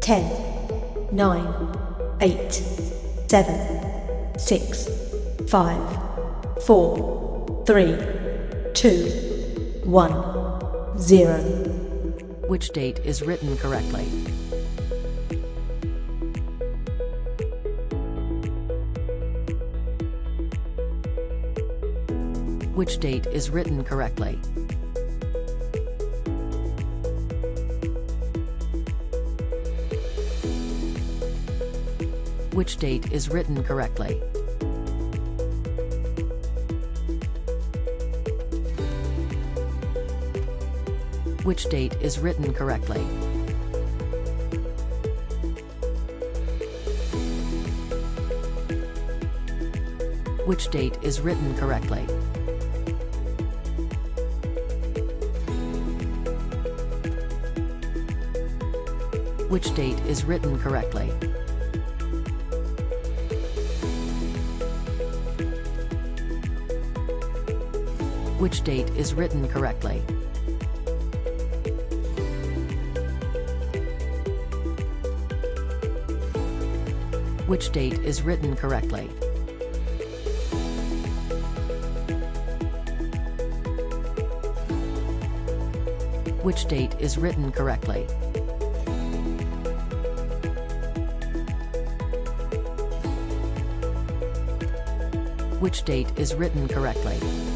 10, 9, 8, 7, 6, 5, 4, 3, 2, 1, 0. Which date is written correctly? Which date is written correctly? Which date is written correctly? Which date is written correctly? Which date is written correctly? Which date is written correctly? Which date is written correctly? Which date is written correctly? Which date is written correctly? Which date is written correctly?